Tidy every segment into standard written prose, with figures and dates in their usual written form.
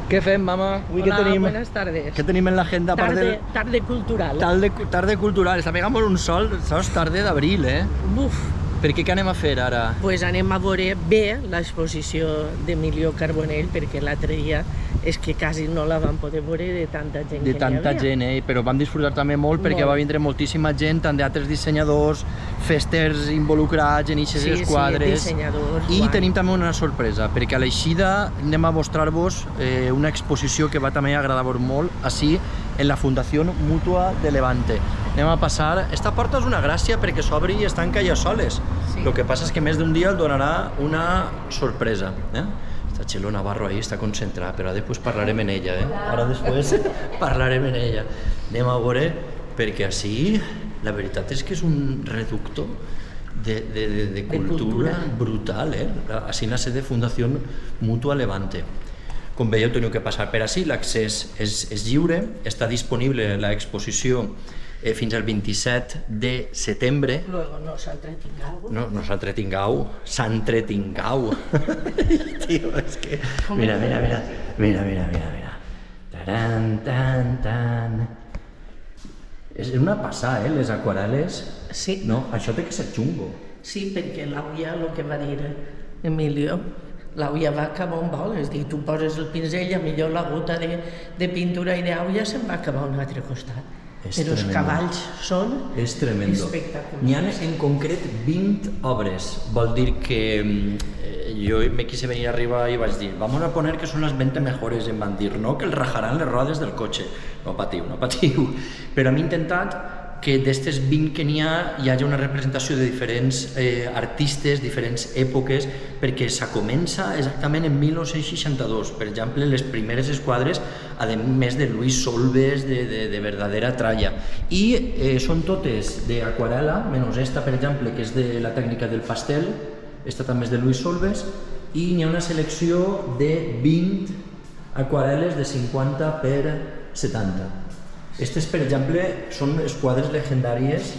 Què fem, mama? Hola, buenas tardes. ¿Qué tenim en l'agenda? Tarde cultural. Tarde cultural. Està pegant un sol, saps? Tarde d'abril, eh? Buf, Per què anem a fer ara? pues anem a veure bé l'exposició d'Emilio Carbonell, perquè l'altre dia és que quasi no la vam poder veure de tanta gent De que tanta hi havia. gent, però vam disfrutar també molt perquè Molt. va vindre moltíssima gent, tant d'altres dissenyadors, festers involucrats en aquestes esquadres. dissenyadors. I guai. tenim també una sorpresa, perquè a l'eixida anem a mostrar-vos una exposició que va també agradar-vos molt, així, en la Fundació Mútua de Levante. Anem a passar... Esta porta és una gràcia perquè s'obre i es tanca ja soles. Sí. El que passa és que més d'un dia el donarà una sorpresa. Està Txelo Navarro ahí, està concentrada, però després parlarem en ella. Ara després parlarem en ella. Anem a veure, perquè així la veritat és que és un reducto de cultura brutal, així la sede de Fundació Mútua Levante. Com veieu, teniu que passar per així, l'accés és lliure, està disponible l'exposició fins al 27 de setembre. Luego no s'entretingau. No s'entretingau, s'entretingau. Tio, és que... Mira. Taran, tan, tan. És una passada, les aquarel·les. Sí. No, això té que ser xungo. Sí, perquè l'auia, el que va dir Emilio, l'auia va cap on vol, és a dir, tu poses el pinzell i millor la gota de pintura i d'auia se'n va cap a un altre costat. És Però els tremendo. cavalls són És tremendo. espectaculars. N'hi ha en concret 20 obres. Vol dir que jo me quise venir arriba i vaig dir vamos a poner que son las 20 mejores. Em van dir no, que el rajaran les rodes del cotxe. No patiu. Però hem intentat que d'estes 20 que n'hi hagi una representació de diferents artistes, diferents èpoques, perquè s'acomença exactament en 1962. Per exemple, les primeres esquadres, a més de Luis Solves, de verdadera tralla. I són totes d'aquarel·la, menys esta, per exemple, que és de la tècnica del pastel, esta també és de Luis Solves, i n'hi ha una selecció de 20 aquarel·les de 50 per 70. Estes, per exemple, són esquadres legendàries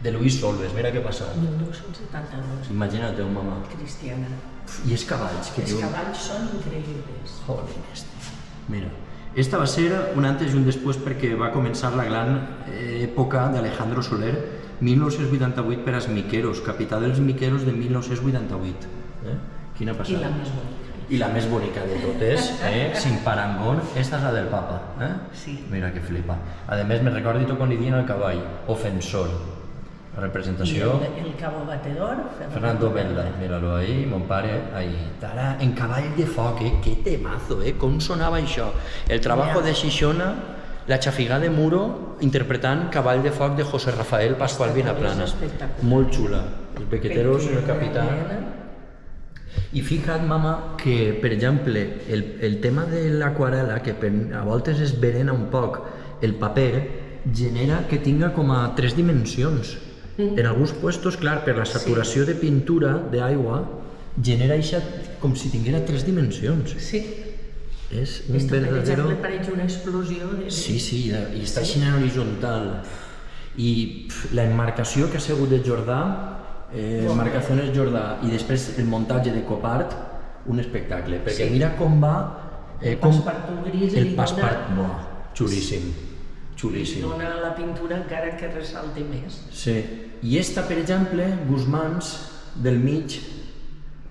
de Luis Solves. Mira què passa. 1972. Imagina't, mama. Cristiana. I els cavalls, que Els diuen... cavalls són increïbles. Joder, mira. Esta va ser un antes i un després perquè va començar la gran època d'Alejandro Soler, 1988 per als miqueros, capità dels miqueros de 1988. Quina I passada. la més bonica. I la més bonica de totes, sin parangón, esta és la del papa. Sí. Mira que flipa. A més, me recordo tot quan li diuen al cavall, ofensor. La I representació... el cabo batedor, Fernando Velda, míralo ahí, mon pare, ahí. Tara, en cavall de foc, qué temazo, com sonava això. El trabajo de Xixona, la xafigà de Muro, interpretant Cavall de foc de José Rafael Pascual Vinaplana. Molt xula. Els bequeteros, el capità... I fija't, mama, que, per exemple, el tema de l'aquarel·la, que a voltes es verena un poc el paper, genera que tinga com a 3 dimensions. En alguns puestos, clar, per la saturació de pintura, d'aigua, genera això com si tinguera 3 dimensions. Sí. És un Esta, per verdadero... exemple, pareix una explosió de... Sí, i està així en horitzontal. I la emmarcació que ha sigut de Jordà, Marcaciones Jordà, i després el muntatge de Copart, un espectacle, perquè mira com va... El passepartout gris el li passepartout, xulíssim, xulíssim. dona a la pintura encara que ressalti més. Sí, i esta, per exemple, Guzmans, del mig,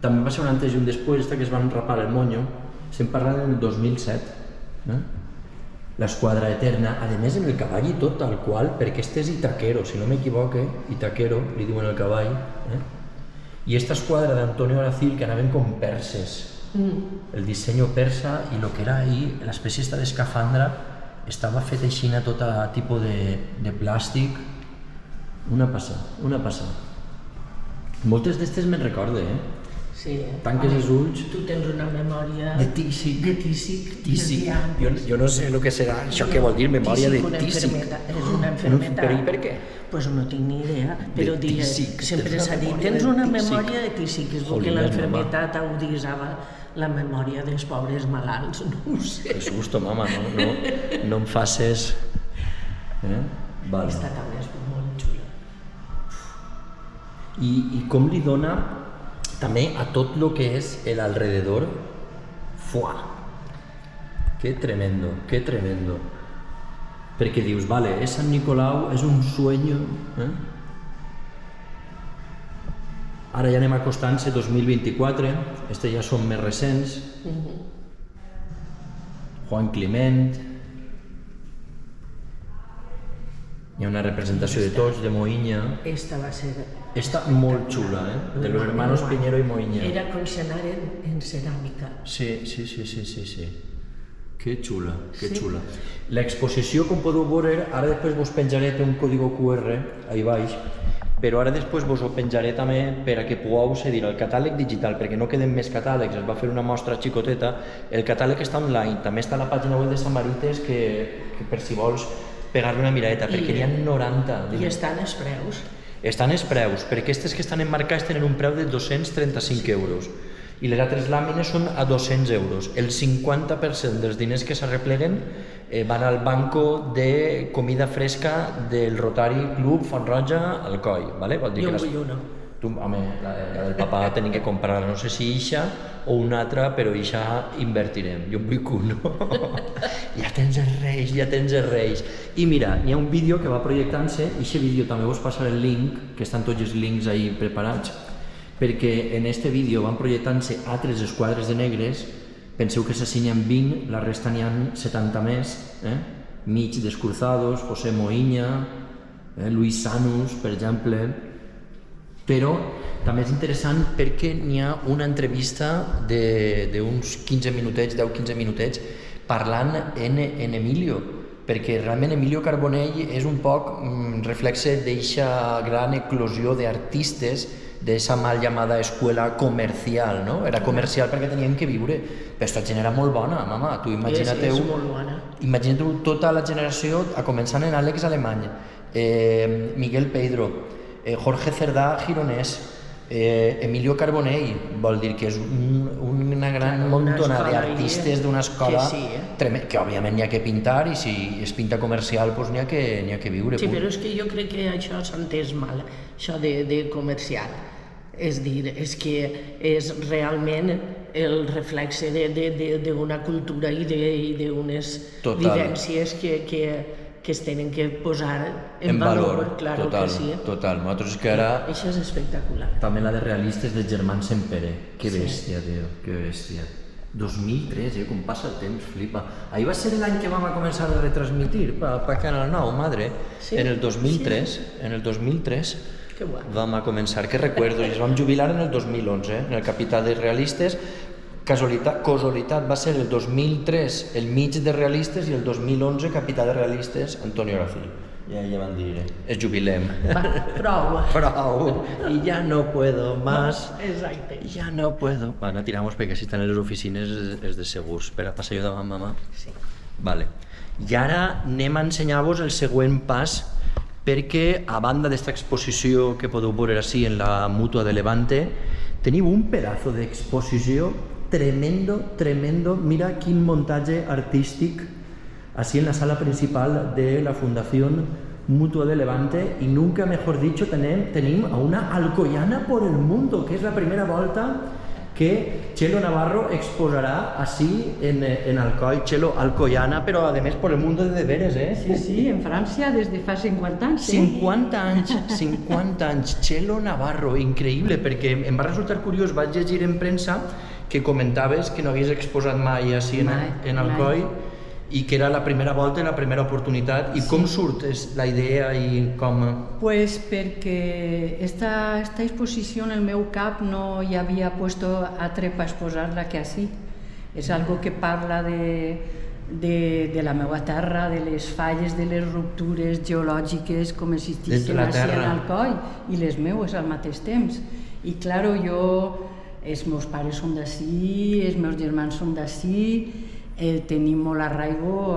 també va ser un antes i un després, esta que es van rapar el monyo, estem parlant del 2007, l'esquadra eterna, a més en el cavall i tot tal qual, perquè este és Itaquero, si no m'equivoque, Itaquero, li diuen el cavall, i esta esquadra d'Antonio Aracil que anaven com perses, el disseny persa i el que era ahir, l'espècie esta d'escafandra, estava fet així a tot tipus de plàstic, una passada. Moltes d'estes me'n recorde, Sí. Tanques els ulls. Tu tens una memòria... De tísic. De tísic. Tísic. Jo no sé el que serà, això què vol dir, memòria de tísic. És una enfermedad. Però i per què? Pues no tinc ni idea, però tísic. sempre s'ha dit, tens una memòria de tísic, és perquè l'enfermedad agudizava la memòria dels pobres malalts, no ho sé. Que susto, mama, no em faces... Vale. Aquesta taula és molt xula. I com li dona també a tot el que és l'alrededor, fuà. Que tremendo, que tremendo. Perquè dius, vale, és Sant Nicolau, és un sueño, Ara ja anem acostant-se 2024, este ja són més recents. Juan Climent. Hi ha una representació de tots, de Moïnya. Esta va ser... Està molt xula, de los hermanos Piñero y Moïnya. Era com si anar en ceràmica. Sí. Que xula, que xula. L'exposició, com podeu veure, ara després vos penjaré, té un código QR ahí baix, però ara després vos ho penjaré també per a que pugueu cedir el catàleg digital, perquè no queden més catàlegs, es va fer una mostra xicoteta. El catàleg està online, també està a la pàgina web de Samarites, que per si vols pegar-li una miradeta, perquè n'hi ha 90. I estan els preus? Estan els preus, perquè aquestes que estan emmarcades tenen un preu de 235 euros. I les altres làmines són a 200 euros. El 50% dels diners que s'arrepleguen van al banco de comida fresca del Rotary Club Font Roja Alcoi. ¿Vale? Vol dir jo que vull una. Tu, home, la del papà tenim que comprar, no sé si ixa o una altra, però ixa invertirem. Jo en vull que uno. Ja tens els reis, ja tens els reis. I mira, hi ha un vídeo que va projectant-se, i aquest vídeo també vos passaré el link, que estan tots els links ahí preparats, perquè en este vídeo van projectant-se altres esquadres de negres. Penseu que s'assignen 20, la resta n'hi ha 70 més, Mig Descruzados, José Moïnya, Luis Sanus, per exemple. Però també és interessant perquè n'hi ha una entrevista d'uns 15 minutets, 10-15 minutets, parlant en Emilio, perquè realment Emilio Carbonell és un poc reflexe d'eixa gran eclosió d'artistes d'esa mal llamada escuela comercial, no? Era comercial perquè teníem que viure, però aquesta gent era molt bona, mama, tu imagina-teu... És molt bona. Imagina-teu tota la generació, a començant en Àlex Alemany, Miguel Pedro, Jorge Cerdà Gironès, Emilio Carbonell, vol dir que és una gran montona d'artistes d'una escola que òbviament n'hi ha que pintar, i si es pinta comercial doncs n'hi ha que viure. Sí, però és que jo crec que això s'ha entès mal, això de comercial. És dir, és que és realment el reflexe d'una cultura i d'unes vivències que es tenen que posar en valor, claro que sí. Total, nosaltres que ara... Això és espectacular. També la de realistes dels germans Sempere, que bèstia, tio, que bèstia. 2003, com passa el temps, flipa. Ahir va ser l'any que vam començar a retransmitir per Canal 9, madre. En el 2003, vam començar, que recuerdo, i ens vam jubilar en el 2011, en el Capità de Realistes. Casualitat, va ser el 2003 el Mig de Realistes i el 2011 Capità de Realistes Antonio Rafil. Ja van dir, es jubilem. Va, prou. Y ya no puedo más. Exacte. Ya no puedo. Bueno, tiramos perquè si estan en les oficines és de segurs. Espera, passa jo davant, mamà. Sí. Vale. I ara anem a ensenyar-vos el següent pas, perquè a banda d'esta exposició que podeu veure així en la Mútua de Levante, teniu un pedazo d'exposició tremendo. Mira quin muntatge artístic así en la sala principal de la Fundación Mutua de Levante, y nunca mejor dicho tenim a una alcoyana por el mundo, que és la primera volta que Chelo Navarro exposarà així en Alcoi. Chelo, alcoyana, però a més por el mundo de veres, Sí, en França des de fa 50 anys. 50 anys, Chelo Navarro, increïble, perquè em va resultar curiós, vaig llegir en premsa que comentaves que no havies exposat mai així en Alcoi, i que era la primera volta i la primera oportunitat. I com surt la idea i com... Pues perquè esta exposició en el meu cap no hi havia puesto altre per exposar-la que així. És algo que parla de la meva terra, de les falles, de les ruptures geològiques com existeixen així en Alcoi, i les meues al mateix temps. I claro, els meus pares són d'ací, els meus germans són d'ací, tenim molt arraigo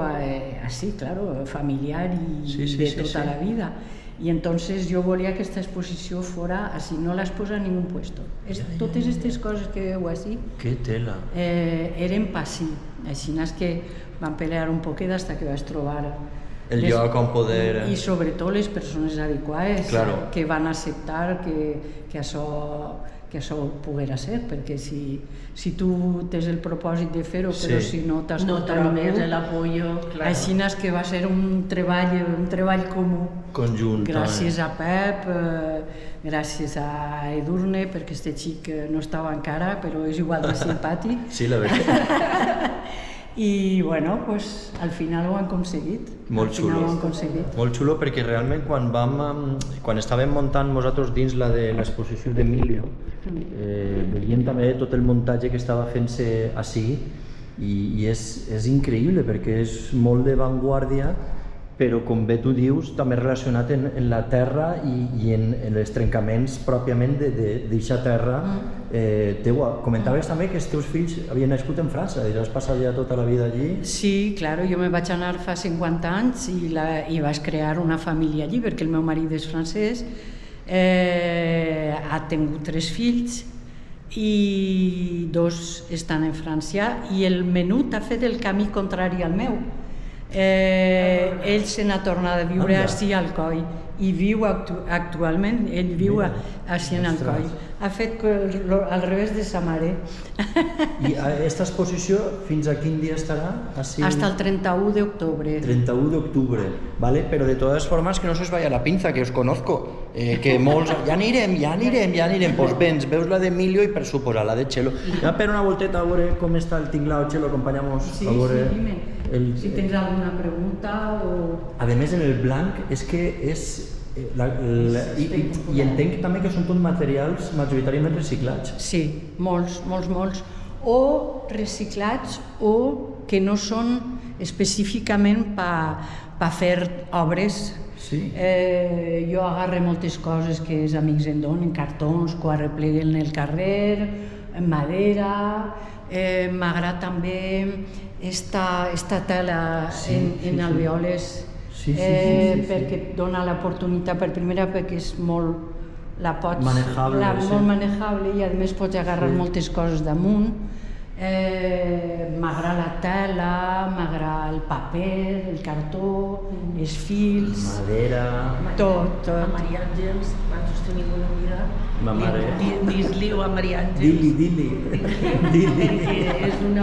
así, claro, familiar y de toda la vida. Y entonces yo volia que esta exposició fora así, no la exposa en ningún puesto. Totes aquestes coses que veu així eren pa sí, així que vam pelear un poquet hasta que vaig trobar el lloc on poder... I sobretot les persones adequades que van acceptar que això que això poguera ser, perquè si tu tens el propòsit de fer-ho, però si no t'escolta trobes l'apoyo, clar. Així és que va ser un treball comú. Conjunt. Gràcies a Pep, gràcies a Edurne, perquè este xic no estava encara, però és igual de simpàtic. Sí, la veritat. I bueno, pues, al final ho han aconseguit. Molt xulo. Molt xulo perquè realment quan estàvem muntant nosaltres dins la de l'exposició d'Emilio, veiem també tot el muntatge que estava fent-se ací i és increïble perquè és molt de vanguardia, però com bé tu dius, també relacionat en la terra i en els trencaments pròpiament d'eixa terra teua. Comentaves també que els teus fills havien nascut en França i has passat ja tota la vida allí. Sí, claro, jo me vaig anar fa 50 anys i vaig crear una família allí perquè el meu marit és francès, ha tingut 3 fills i 2 estan en França i el menut ha fet el camí contrari al meu. Ell se n'ha tornat a viure així al Coll i viu actualment, ell viu així en el Coll. Ha fet al revés de sa mare. I aquesta exposició fins a quin dia estarà? Hasta el 31 d'octubre. 31 d'octubre, ¿vale? Pero de todas formas que no se os vaya la pinza, que os conozco, que molts, ja anirem, pues vens, veus la d'Emilio i per suposar la de Chelo. Ja per una volteta a veure com està el tinglao, Chelo, acompanyamos sí, a veure... Sí, dime. Si tens alguna pregunta o... A més, en el blanc és que és... I entenc també que són tots materials majoritàriament reciclats. Sí, molts. O reciclats o que no són específicament per fer obres. Sí. Jo agarro moltes coses que els amics em donen, cartons, que ho arrepleguen en el carrer, en madera. M'agrada també esta tela en alveoles. Perquè et dona l'oportunitat per primera perquè és molt manejable i a més pots agarrar moltes coses damunt. M'agrada la tela, m'agrada el paper, el cartó, els fils, madera, tot. A Maria Àngels, nosaltres tenim una amiga, ma mare. Dis-li-ho a Maria Àngels. Dili.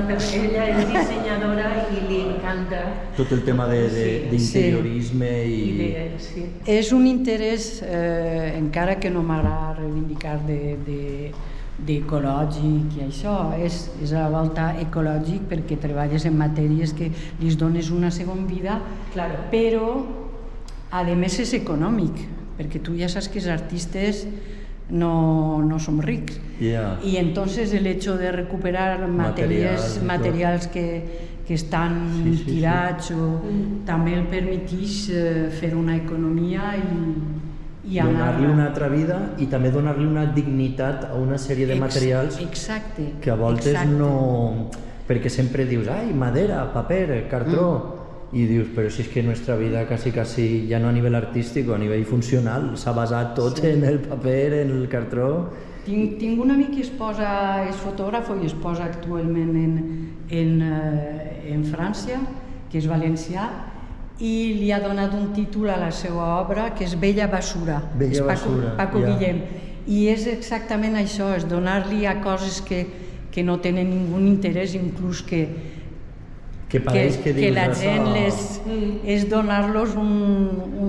Perquè ella és dissenyadora i li encanta tot el tema d'interiorisme i... És un interès, encara que no m'agrada reivindicar d'ecològic i això, és a la volta ecològic perquè treballes en matèries que li dones una segona vida, però a més és econòmic, perquè tu ja saps que els artistes no som rics i entonces el hecho de recuperar materials que estan tirats també el permetís fer una economia i donar-li una altra vida i també donar-li una dignitat a una sèrie de materials que a voltes no... perquè sempre dius, ai, madera, paper, cartró, i dius, però si és que nostra vida quasi ja no a nivell artístic, a nivell funcional, s'ha basat tot en el paper, en el cartró. Tinc un amic que és fotògraf i es posa actualment en França, que és valencià, i li ha donat un títol a la seva obra que és Bella Basura, és Paco Guillem, i és exactament això, és donar-li a coses que no tenen ningú interès, inclús que la gent és donar-los un...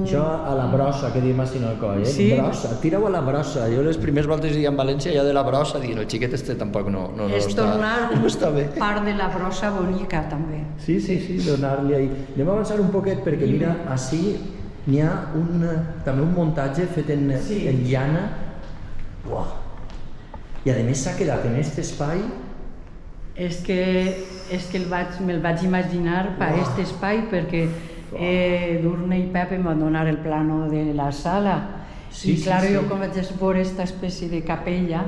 Això a la brossa, que diem així en el coll, brossa, tira-ho a la brossa. Jo les primeres voltes que en València ja de la brossa, dient, el xiquet este tampoc no està bé. És donar part de la brossa bonica, també. Sí, donar-li ahí. Anem a avançar un poquet, perquè mira, així n'hi ha també un muntatge fet en llana. I a més s'ha quedat en aquest espai. És que me'l vaig imaginar per aquest espai perquè Edurne i Pep em van donar el plano de la sala i clar, jo com vaig veure aquesta espècie de capella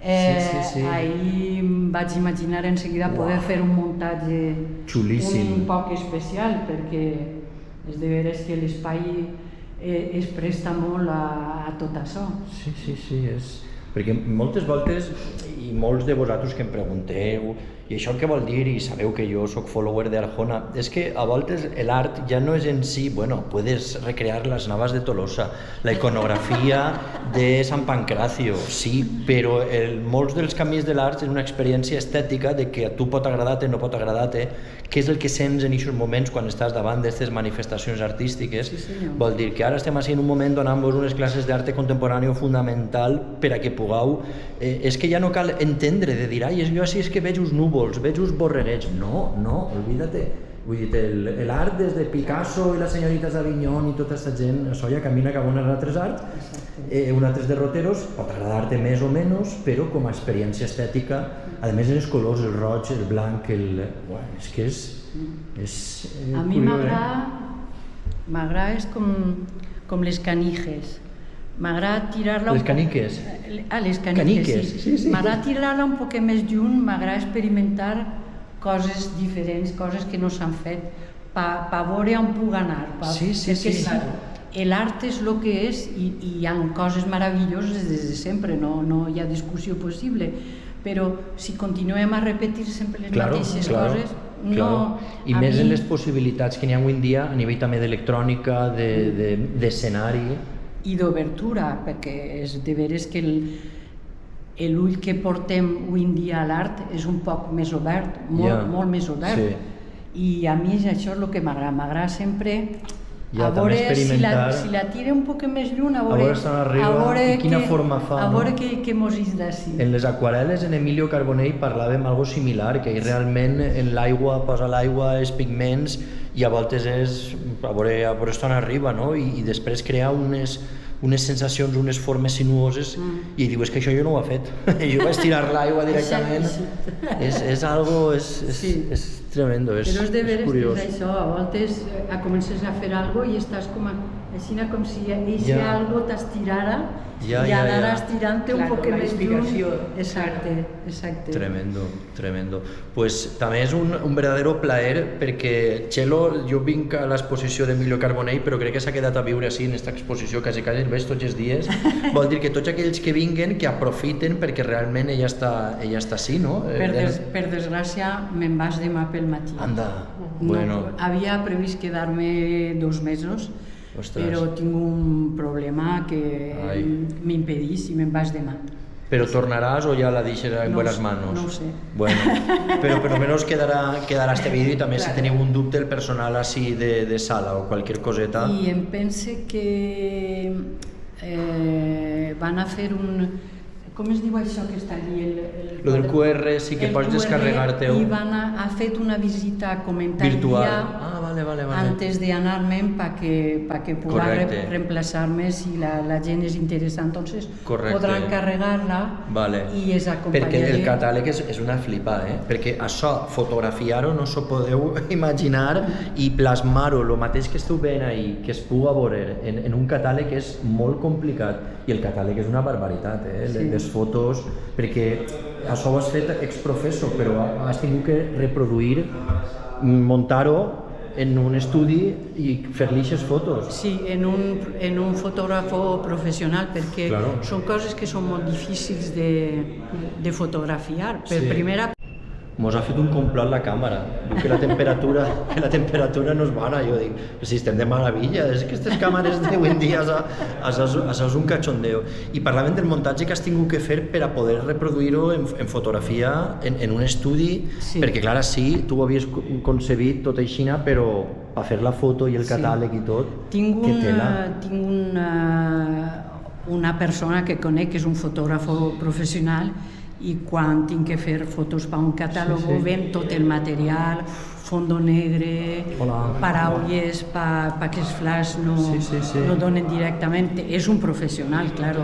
ahir em vaig imaginar en seguida poder fer un muntatge un poc especial perquè és de veres que l'espai es presta molt a tot això. Sí, és... perquè moltes voltes, i molts de vosaltres que em pregunteu I això què vol dir? I sabeu que jo sóc follower d'Arjona. És que a voltes l'art ja no és en si, bueno, puedes recrear las navas de Tolosa, la iconografia de Sant Pancracio, sí, però molts dels camins de l'art és una experiència estètica de que a tu pot agradar-te, no pot agradar-te, què és el que sents en aquests moments quan estàs davant d'aquestes manifestacions artístiques. Sí, vol dir que ara estem així en un moment donant-vos unes classes d'arte contemporani fundamental per a que pugueu... és que ja no cal entendre de dir, ai, jo així és que veig uns núvols, veig uns borreguets. No, olvídate. Vull dir, l'art des de Picasso i la senyorita d'Avinyón i tota aquesta gent, això ja camina cap a uns altres arts, uns altres derroteros, pot agradar-te més o menys, però com a experiència estètica, a més els colors, el roig, el blanc, és que és a mi m'agrada és com les canijes. M'agrada tirar-la... Les caniques? Les caniques, sí. M'agrada tirar-la un poc més lluny, m'agrada experimentar coses diferents, coses que no s'han fet, per veure on puc anar. Sí. L'art és el que és i hi ha coses meravelloses des de sempre, no hi ha discussió possible, però si continuem a repetir sempre les mateixes coses... No, i més en les possibilitats que n'hi ha avui en dia a nivell també d'electrònica, d'escenari... I d'obertura, perquè és de veres que l'ull que portem avui en dia a l'art és un poc més obert, molt més obert. Sí. I a mi això és el que m'agrada. M'agrada sempre a veure si la tira un poc més lluny, a veure quina forma fa. A veure què mos és d'ací. En les aquarel·les, en Emilio Carbonell parlàvem algo similar, que realment en l'aigua posa l'aigua, els pigments, i a voltes és a veure on arriba, no? I després crea unes sensacions, unes formes sinuoses, i diu, és que això jo no ho he fet, jo vaig tirar l'aigua directament. És algo, és tremendo, és curiós. Però és de veres que és això, a voltes comences a fer algo i estàs com si eixe algo t'estirara i anaràs tirant-te un poc més lluny. Exacte. Tremendo. Pues també és un verdadero plaer, perquè Txelo, jo vinc a l'exposició d'Emilio Carbonell, però crec que s'ha quedat a viure així en aquesta exposició, quasi el veig tots els dies. Vol dir que tots aquells que vinguen, que aprofiten, perquè realment ella està així, no? Per desgràcia, me'n vas demà pel matí. Anda, bueno. Havia previst quedar-me 2 mesos, però tinc un problema que m'impedís i me'n vaig demà. Però tornaràs o ja la deixes en buenas manos? No ho sé. Bueno, però per almenys quedarà este vídeo, i també si teniu un dubte el personal així de sala o qualsevol coseta. I em pense que van a fer com es diu això que està allí? Lo del QR, sí que pots descarregar-te-ho. I ha fet una visita comentària virtual. Vale. Antes de anar-me'n perquè pugui reemplaçar-me si la gent és interessant. Entonces podran carregar-la i és acompanyada. Perquè el catàleg és una flipa, perquè això, fotografiar-ho no s'ho podeu imaginar i plasmar-ho, el mateix que esteu veient ahir, que es pugui veure en un catàleg és molt complicat, i el catàleg és una barbaritat, les fotos, perquè això ho has fet ex professo, però has tingut que reproduir, muntar-ho en un estudi i fer-li aquestes fotos. Sí, en un fotògraf professional, perquè són coses que són molt difícils de fotografiar. Per primera... Mos ha fet un complot la càmera, diu que la temperatura no és bona. Jo dic, si estem de maravilla, és que aquestes càmeres d'avui en dia és un cachondeo. I parlaven del muntatge que has tingut que fer per a poder reproduir-ho en fotografia en un estudi, perquè clar, sí, tu ho havies concebit tot així, però per fer la foto i el catàleg i tot, que tela. Tinc una persona que conec que és un fotògraf professional, i quan tinc que fer fotos per un catàleg ven tot el material, fondo negre, paraules perquè els flash no donen directament. És un professional, claro.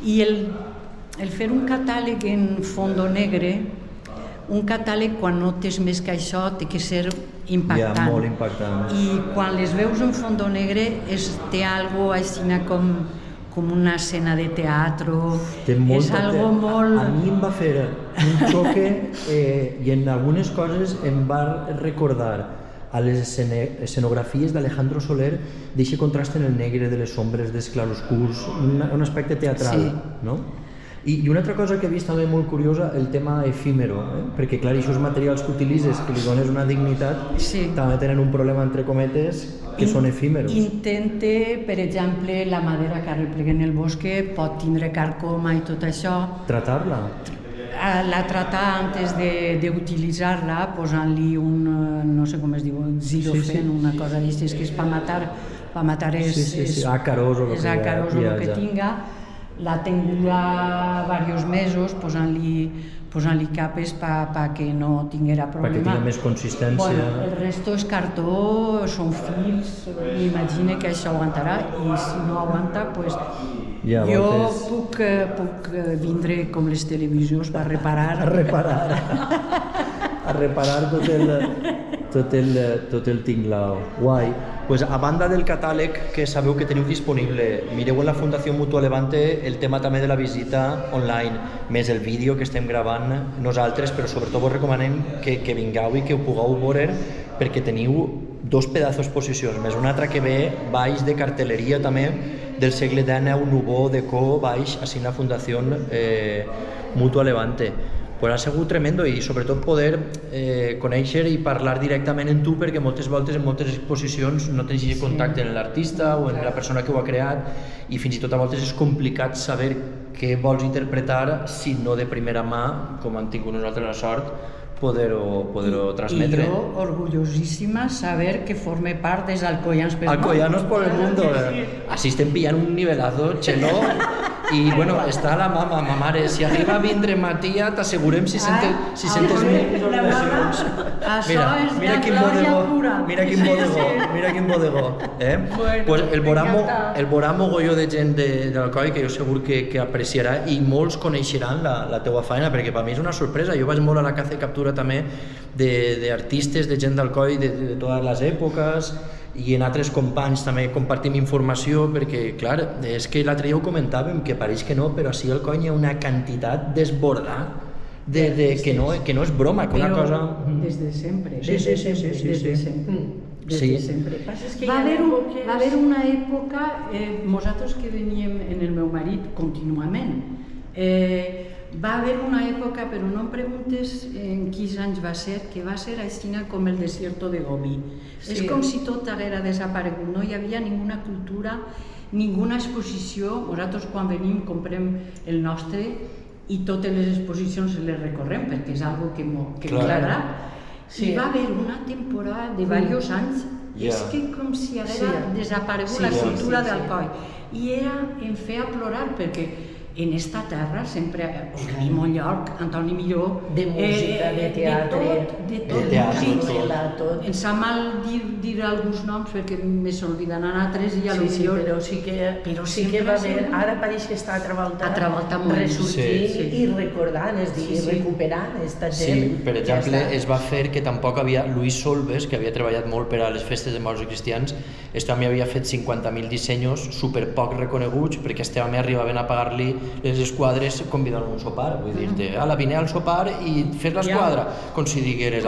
I el fer un catàleg en fondo negre, un catàleg quan no tens més que això té que ser impactant. Molt impactant. I quan les veus en fondo negre té algo així com una escena de teatro, és algo molt... A mi em va fer un xoque i en algunes coses em va recordar a les escenografies d'Alejandro Soler d'aquest contrast en el negre, de les ombres, dels claroscurs, un aspecte teatral, no? I una altra cosa que he vist també molt curiosa, el tema efímero, perquè clar, aquests materials que utilitzes, que li dones una dignitat, també tenen un problema, entre cometes, que són efímeros. Intente, per exemple, la madera que arreplega en el bosque pot tindre carcoma i tot això. Tratar-la? La tratar antes d'utilitzar-la, posant-li un, no sé com es diu, xirofen, una cosa d'aixes que és per matar àcaros o el que tinga. La tenguda diversos mesos posant-li capes perquè no tinguera problema. Perquè tingui més consistència. Bueno, el resto és cartó, són fils, m'imagino que això aguantarà i si no aguanta, pues, jo puc vindre com les televisions per reparar. A reparar tot el tinglao. Guai. Pues a banda del catàleg que sabeu que teniu disponible, mireu en la Fundació Mutua Levante el tema també de la visita online, més el vídeo que estem gravant nosaltres, però sobretot vos recomanem que vingueu i que ho pugueu veure perquè teniu dos pedazos d'exposicions, més una altra que ve baix de cartelleria també del segle XIX, Nouveau, Deco, baix, així en la Fundació Mutua Levante. Pues ha sigut tremendo i sobretot poder conèixer i parlar directament amb tu, perquè moltes voltes en moltes exposicions no tens aquest contacte amb l'artista o amb la persona que ho ha creat i fins i tot a voltes és complicat saber què vols interpretar si no de primera mà, com hem tingut nosaltres la sort, poder-ho transmetre. I jo orgullosíssima saber que forme part dels Alcoyanos pel Mundo. Alcoyanos por el Mundo. Així estem pillant un nivelazo, Txelo. I bueno, està la mare, si arriba a vindre Matia, t'assegurem 600.000 visualitzacions. Mira quin bodegó. Pues el veurà mogolló de gent de l'Alcoi que jo segur que apreciarà i molts coneixeran la teua feina, perquè per mi és una sorpresa. Jo vaig molt a la caça de captura també d'artistes, de gent d'Alcoi de totes les èpoques, i en altres companys també compartim informació, perquè clar, és que l'altre dia ho comentàvem, que pareix que no, però així al Coll hi ha una quantitat desbordada que no és broma, que una cosa... Des de sempre. Va haver una època, nosaltres que veníem en el meu marit contínuament, va haver una època, però no em preguntes en quins anys va ser, que va ser així com el desierto de Gobi. És com si tot haguera desaparegut, no hi havia ninguna cultura, ninguna exposició. Nosaltres quan venim comprem el nostre i totes les exposicions les recorrem perquè és una cosa que ens agrada. I va haver una temporada de diversos anys, és que com si haguera desaparegut la cultura d'Alcoi. I em feia plorar perquè en esta terra sempre tenim un lloc, Antoni Milló, de música, de teatre, de tot. Em sap mal dir alguns noms perquè me s'olviden altres i però sí que va haver, ara pareix que està altra volta ressortint i recordant, és a dir, recuperant aquesta gent. Sí, per exemple, es va fer que tampoc havia Luis Solves, que havia treballat molt per a les festes de morts i cristians, este home havia fet 50.000 dissenys super poc reconeguts perquè este home arribaven a pagar-li les esquadres convidant un sopar, vull dir-te, vine al sopar i fes l'esquadra, com si digueres,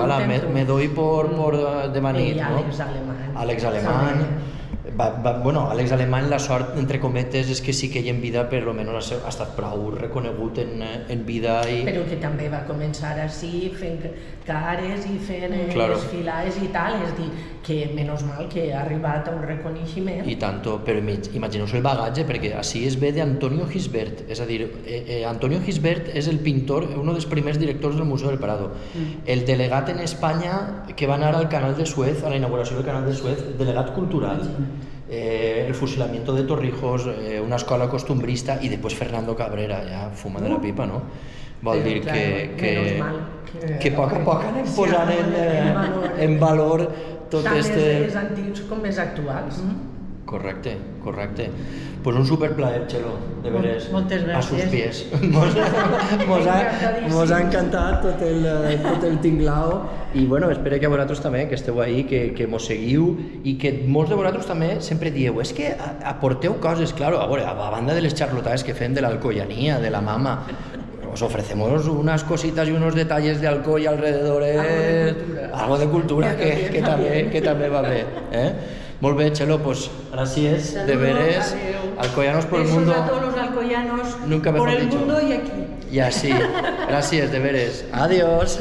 me doy por demà nit, no? Àlex Alemany. Àlex Alemany, la sort, entre cometes, és que sí que ell en vida per almenys ha estat prou reconegut en vida. Però que també va començar així, fent cares i fent desfilades i tal, és dir, que menys mal que ha arribat a un reconeixement. I tant, però imagineu-vos el bagatge, perquè així es ve d'Antonio Gisbert, és a dir, Antonio Gisbert és el pintor, un dels primers directors del Museu del Prado, el delegat en Espanya que va anar al Canal de Suez, a la inauguració del Canal de Suez, delegat cultural. El fusilamiento de Torrijos, una escola costumbrista i després Fernando Cabrera, ja fumant de la pipa, no? Vol dir que a poc anem posant en valor tot este... Tant els antics com els actuals. Correcte. Pues un superplaer, Txelo, de veres. Moltes gràcies. A sus pies. Mos ha encantat tot el tinglao i bueno, espero que a vosaltres també, que esteu ahí, que mos seguiu i que molts de vosaltres també sempre dieu, és que aporteu coses, claro, a banda de les xarlotades que fem de l'alcoianía, de la mama, os ofrecemos unas cositas y unos detalles de Alcoy alrededor, algo de cultura que també va bé, Molt bé, Chelo, pues gracias, deberes. Alcoyanos por el mundo. Besos a todos los alcoyanos Nunca mejor por el dicho. mundo y aquí. Y así, gracias, deberes. Adiós.